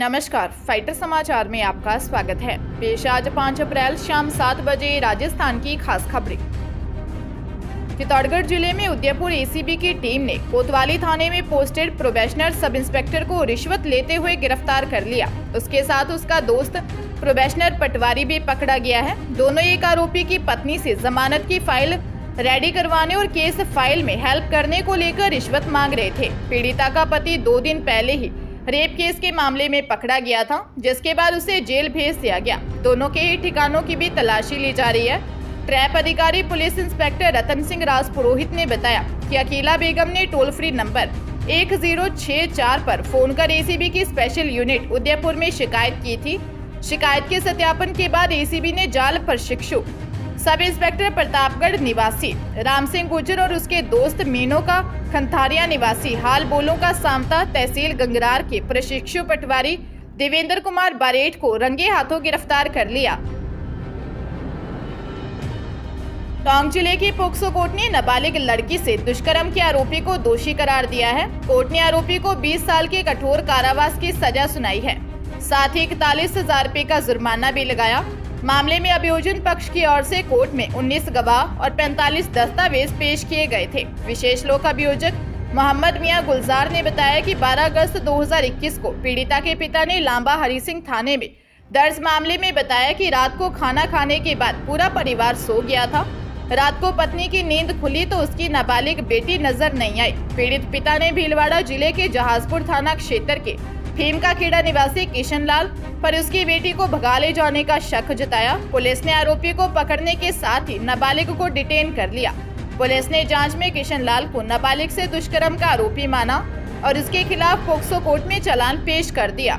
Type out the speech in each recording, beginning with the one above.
नमस्कार, फाइटर समाचार में आपका स्वागत है। पेश आज 5 अप्रैल शाम 7 बजे राजस्थान की खास खबरें। चित्तौड़गढ़ जिले में उदयपुर एसीबी की टीम ने कोतवाली थाने में पोस्टेड प्रोबेशनर सब इंस्पेक्टर को रिश्वत लेते हुए गिरफ्तार कर लिया। उसके साथ उसका दोस्त प्रोबेशनर पटवारी भी पकड़ा गया है। दोनों एक आरोपी की पत्नी से जमानत की फाइल रेडी करवाने और केस फाइल में हेल्प करने को लेकर रिश्वत मांग रहे थे। पीड़िता का पति 2 दिन पहले ही रेप केस के मामले में पकड़ा गया था, जिसके बाद उसे जेल भेज दिया गया। दोनों के ही ठिकानों की भी तलाशी ली जा रही है। ट्रैप अधिकारी पुलिस इंस्पेक्टर रतन सिंह राज पुरोहित ने बताया कि अकीला बेगम ने टोल फ्री नंबर 1064 पर फोन कर एसीबी की स्पेशल यूनिट उदयपुर में शिकायत की थी। शिकायत के सत्यापन के बाद एसीबी ने जाल प्रशिक्षु सब इंस्पेक्टर प्रतापगढ़ निवासी राम सिंह गुर्जर और उसके दोस्त मीनो का खंथारिया निवासी हाल बोलों का सामता तहसील गंगरार के प्रशिक्षु पटवारी देवेंद्र कुमार बारेट को रंगे हाथों गिरफ्तार कर लिया। टोंक जिले की पोक्सो कोर्ट ने नाबालिग लड़की से दुष्कर्म के आरोपी को दोषी करार दिया है। कोर्ट ने आरोपी को 20 साल के कठोर कारावास की सजा सुनाई है, साथ ही 41,000 रुपए का जुर्माना भी लगाया। मामले में अभियोजन पक्ष की ओर से कोर्ट में 19 गवाह और 45 दस्तावेज पेश किए गए थे। विशेष लोक अभियोजक मोहम्मद मियां गुलजार ने बताया कि 12 अगस्त 2021 को पीड़िता के पिता ने लांबा हरि सिंह थाने में दर्ज मामले में बताया कि रात को खाना खाने के बाद पूरा परिवार सो गया था। रात को पत्नी की नींद खुली तो उसकी नाबालिग बेटी नजर नहीं आई। पीड़ित पिता ने भीलवाड़ा जिले के जहाजपुर थाना क्षेत्र के भीम का खेड़ा निवासी किशन लाल पर उसकी बेटी को भगा ले जाने का शक जताया। पुलिस ने आरोपी को पकड़ने के साथ ही नाबालिग को डिटेन कर लिया। पुलिस ने जांच में किशन लाल को नाबालिग से दुष्कर्म का आरोपी माना और उसके खिलाफ पोक्सो कोर्ट में चालान पेश कर दिया।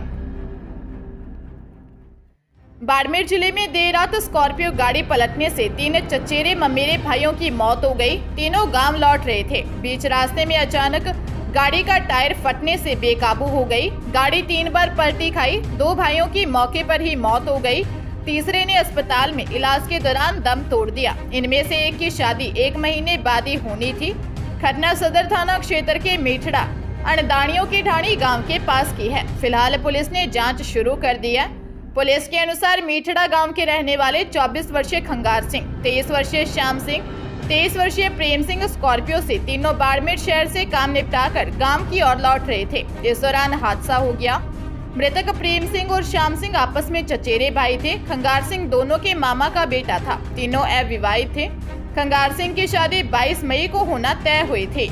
बाड़मेर जिले में देर रात स्कॉर्पियो गाड़ी पलटने से 3 चचेरे ममेरे भाइयों की मौत हो गई। तीनों गांव लौट रहे थे। बीच रास्ते में अचानक गाड़ी का टायर फटने से बेकाबू हो गई। गाड़ी 3 बार पलटी खाई। 2 भाइयों की मौके पर ही मौत हो गई। तीसरे ने अस्पताल में इलाज के दौरान दम तोड़ दिया। इनमें से एक की शादी 1 महीने बाद ही होनी थी। घटना सदर थाना क्षेत्र के मीठड़ा अणदाणियों की ढाणी गांव के पास की है। फिलहाल पुलिस ने जांच शुरू कर दी है। पुलिस के अनुसार मीठड़ा गांव के रहने वाले 24 वर्षीय खंगार सिंह, 23 वर्षीय श्याम सिंह, 23 वर्षीय प्रेम सिंह स्कॉर्पियो से तीनों बाड़मेर शहर से काम निपटाकर गांव की ओर लौट रहे थे। इस दौरान हादसा हो गया। मृतक प्रेम सिंह और श्याम सिंह आपस में चचेरे भाई थे। खंगार सिंह दोनों के मामा का बेटा था। तीनों अविवाहित थे। खंगार सिंह की शादी 22 मई को होना तय हुई थी।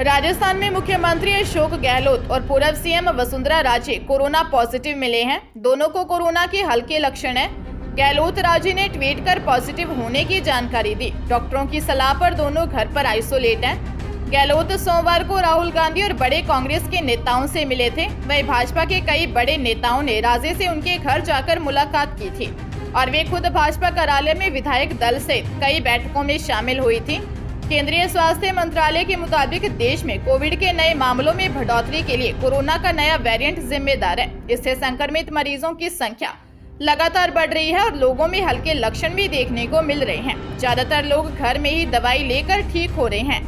राजस्थान में मुख्यमंत्री अशोक गहलोत और पूर्व CM Vasundhara Raje corona positive मिले हैं। दोनों को कोरोना के हल्के लक्षण हैं। गहलोत राजे ने ट्वीट कर पॉजिटिव होने की जानकारी दी। डॉक्टरों की सलाह पर दोनों घर पर आइसोलेट हैं। गहलोत सोमवार को राहुल गांधी और बड़े कांग्रेस के नेताओं से मिले थे। वहीं भाजपा के कई बड़े नेताओं ने राजे से उनके घर जाकर मुलाकात की थी और वे खुद भाजपा कार्यालय में विधायक दल सहित कई बैठकों में शामिल हुई थी। केंद्रीय स्वास्थ्य मंत्रालय के मुताबिक देश में कोविड के नए मामलों में बढ़ोतरी के लिए कोरोना का नया वेरिएंट जिम्मेदार है। इससे संक्रमित मरीजों की संख्या लगातार बढ़ रही है और लोगों में हल्के लक्षण भी देखने को मिल रहे हैं। ज्यादातर लोग घर में ही दवाई लेकर ठीक हो रहे हैं।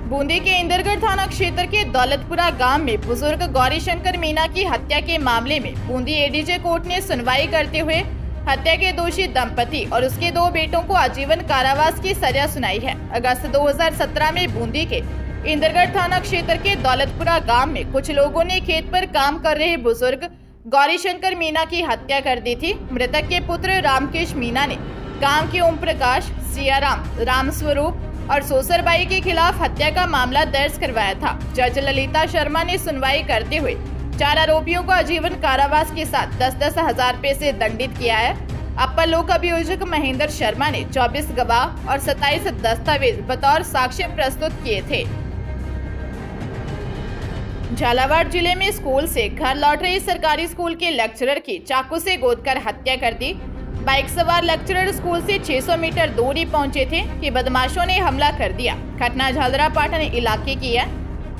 बूंदी के इंदरगढ़ थाना क्षेत्र के दौलतपुरा गांव में बुजुर्ग गौरीशंकर मीना की हत्या के मामले में बूंदी एडीजे कोर्ट ने सुनवाई करते हुए हत्या के दोषी दंपति और उसके 2 बेटों को आजीवन कारावास की सजा सुनाई है। अगस्त 2017 में बूंदी के इंदरगढ़ थाना क्षेत्र के दौलतपुरा गांव में कुछ लोगों ने खेत पर काम कर रहे बुजुर्ग गौरीशंकर मीना की हत्या कर दी थी। मृतक के पुत्र रामकेश मीना ने गांव के ओम प्रकाश, सियाराम, रामस्वरूप और सोसरबाई के खिलाफ हत्या का मामला दर्ज करवाया था। जज ललिता शर्मा ने सुनवाई करते हुए 4 आरोपियों को आजीवन कारावास के साथ 10-10 हजार रुपए से दंडित किया है। अपर लोक अभियोजक महेंद्र शर्मा ने 24 गवाह और 27 दस्तावेज बतौर साक्ष्य प्रस्तुत किए थे। झालावाड़ जिले में स्कूल से घर लौट रहे सरकारी स्कूल के लेक्चरर की चाकू से गोदकर हत्या कर दी। बाइक सवार लेक्चरर स्कूल से 600 मीटर दूर ही पहुंचे थे कि बदमाशों ने हमला कर दिया। घटना झालरा पाटन इलाके की है।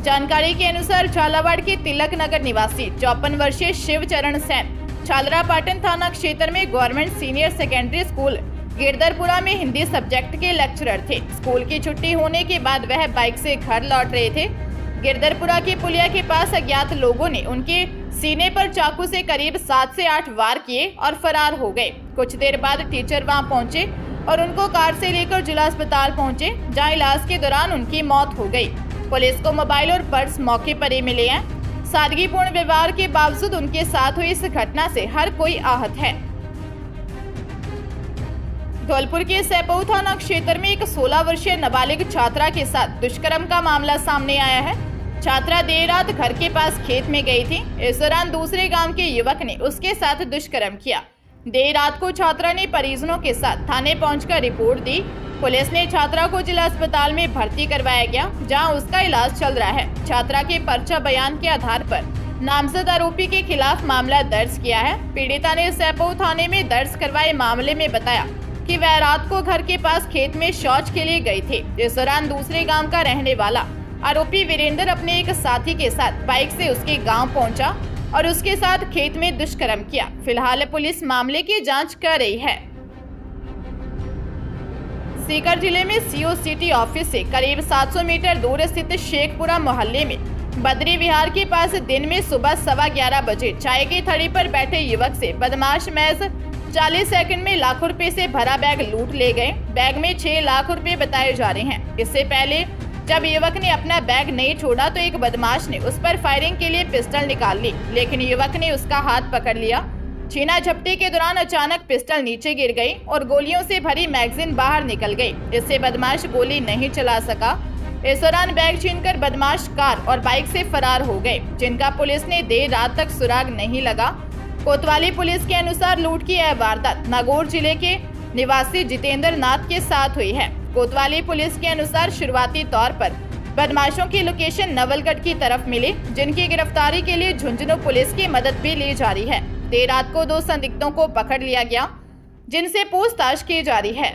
जानकारी के अनुसार झालावाड़ के तिलक नगर निवासी 54 वर्षीय शिव चरण सेन झालरा पाटन थाना क्षेत्र में government senior secondary school Girdharpura में हिंदी सब्जेक्ट के लेक्चरर थे। स्कूल की छुट्टी होने के बाद वह बाइक से घर लौट रहे थे। गिरधरपुरा की पुलिया के पास अज्ञात लोगों ने उनके सीने पर चाकू से करीब 7 से 8 वार किए और फरार हो गए। कुछ देर बाद टीचर वहां पहुंचे और उनको कार से लेकर जिला अस्पताल पहुंचे, जहां इलाज के दौरान उनकी मौत हो गई। पुलिस को मोबाइल और पर्स मौके पर ही मिले हैं। सादगीपूर्ण व्यवहार के बावजूद उनके साथ हुई इस घटना से हर कोई आहत है। धौलपुर के सैपऊ थाना क्षेत्र में एक 16 वर्षीय नाबालिग छात्रा के साथ दुष्कर्म का मामला सामने आया है। छात्रा देर रात घर के पास खेत में गई थी। इस दौरान दूसरे गांव के युवक ने उसके साथ दुष्कर्म किया। देर रात को छात्रा ने परिजनों के साथ थाने पहुंचकर रिपोर्ट दी। पुलिस ने छात्रा को जिला अस्पताल में भर्ती करवाया गया, जहां उसका इलाज चल रहा है। छात्रा के पर्चा बयान के आधार पर नामजद आरोपी के खिलाफ मामला दर्ज किया है। पीड़िता ने सैपऊ थाने में दर्ज करवाए मामले में बताया कि वह रात को घर के पास खेत में शौच के लिए गई थी। इस दौरान दूसरे गांव का रहने वाला आरोपी वीरेंद्र अपने एक साथी के साथ बाइक से उसके गांव पहुंचा और उसके साथ खेत में दुष्कर्म किया। फिलहाल पुलिस मामले की जांच कर रही है। सीकर जिले में सीओ सिटी ऑफिस से करीब 700 मीटर दूर स्थित शेखपुरा मोहल्ले में बद्री विहार के पास दिन में सुबह 11:15 बजे चाय की थड़ी पर बैठे युवक से बदमाश महज 40 सेकंड में लाखों रुपए से भरा बैग लूट ले गए। बैग में 6 लाख रुपए बताए जा रहे हैं। इससे पहले जब युवक ने अपना बैग नहीं छोड़ा तो एक बदमाश ने उस पर फायरिंग के लिए पिस्टल निकाल ली, लेकिन युवक ने उसका हाथ पकड़ लिया। छीना झपटी के दौरान अचानक पिस्टल नीचे गिर गई और गोलियों से भरी मैगजीन बाहर निकल गई। इससे बदमाश गोली नहीं चला सका। इस दौरान बैग छीनकर बदमाश कार और बाइक से फरार हो गए, जिनका पुलिस ने देर रात तक सुराग नहीं लगा। कोतवाली पुलिस के अनुसार लूट की यह वारदात नागौर जिले के निवासी जितेंद्र नाथ के साथ हुई है। कोतवाली पुलिस के अनुसार शुरुआती तौर पर बदमाशों की लोकेशन नवलगढ़ की तरफ मिली, जिनकी गिरफ्तारी के लिए झुंझुनू पुलिस की मदद भी ली जा रही है। देर रात को 2 संदिग्धों को पकड़ लिया गया, जिनसे पूछताछ की जा रही है।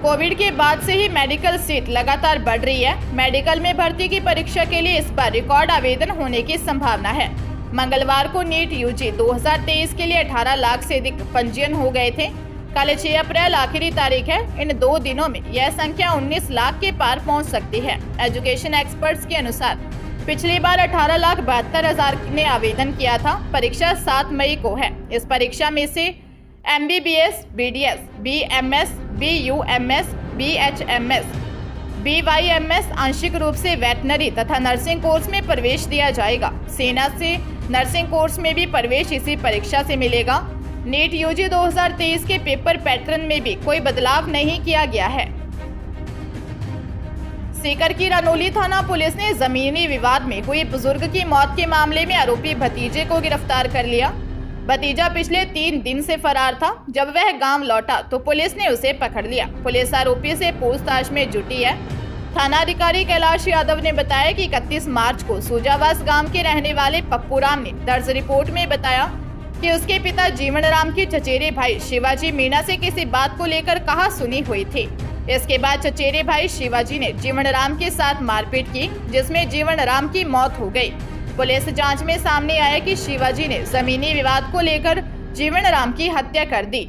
कोविड के बाद से ही मेडिकल सीट लगातार बढ़ रही है। मेडिकल में भर्ती की परीक्षा के लिए इस बार रिकॉर्ड आवेदन होने की संभावना है। मंगलवार को नीट यूजी 2023 के लिए 18 लाख से अधिक पंजीयन हो गए थे। कल 6 अप्रैल आखिरी तारीख है। इन 2 दिनों में यह संख्या 19 लाख के पार पहुंच सकती है। एजुकेशन एक्सपर्ट्स के अनुसार पिछली बार 18,72,000 ने आवेदन किया था। परीक्षा 7 मई को है। इस परीक्षा में से MBBS, BDS, BMS, BUMS, BHMS, BYMS आंशिक रूप से वेटनरी तथा नर्सिंग कोर्स में प्रवेश दिया जाएगा। सेना से नर्सिंग कोर्स में भी प्रवेश इसी परीक्षा से मिलेगा। नीट यूजी 2023 के पेपर पैटर्न में भी कोई बदलाव नहीं किया गया है। सीकर की रनौली थाना पुलिस ने जमीनी विवाद में हुई बुजुर्ग की मौत के मामले में आरोपी भतीजे को गिरफ्तार कर लिया। भतीजा पिछले 3 दिन से फरार था। जब वह गांव लौटा तो पुलिस ने उसे पकड़ लिया। पुलिस आरोपी से पूछताछ में जुटी है। थानाधिकारी कैलाश यादव ने बताया कि 31 मार्च को सूजावास गांव के रहने वाले पप्पू राम ने दर्ज रिपोर्ट में बताया कि उसके पिता जीवन राम के चचेरे भाई शिवाजी मीणा से किसी बात को लेकर कहा सुनी हुई थी। इसके बाद चचेरे भाई शिवाजी ने जीवन राम के साथ मारपीट की, जिसमें जीवन राम की मौत हो गई। पुलिस जांच में सामने आया कि शिवाजी ने जमीनी विवाद को लेकर जीवन राम की हत्या कर दी।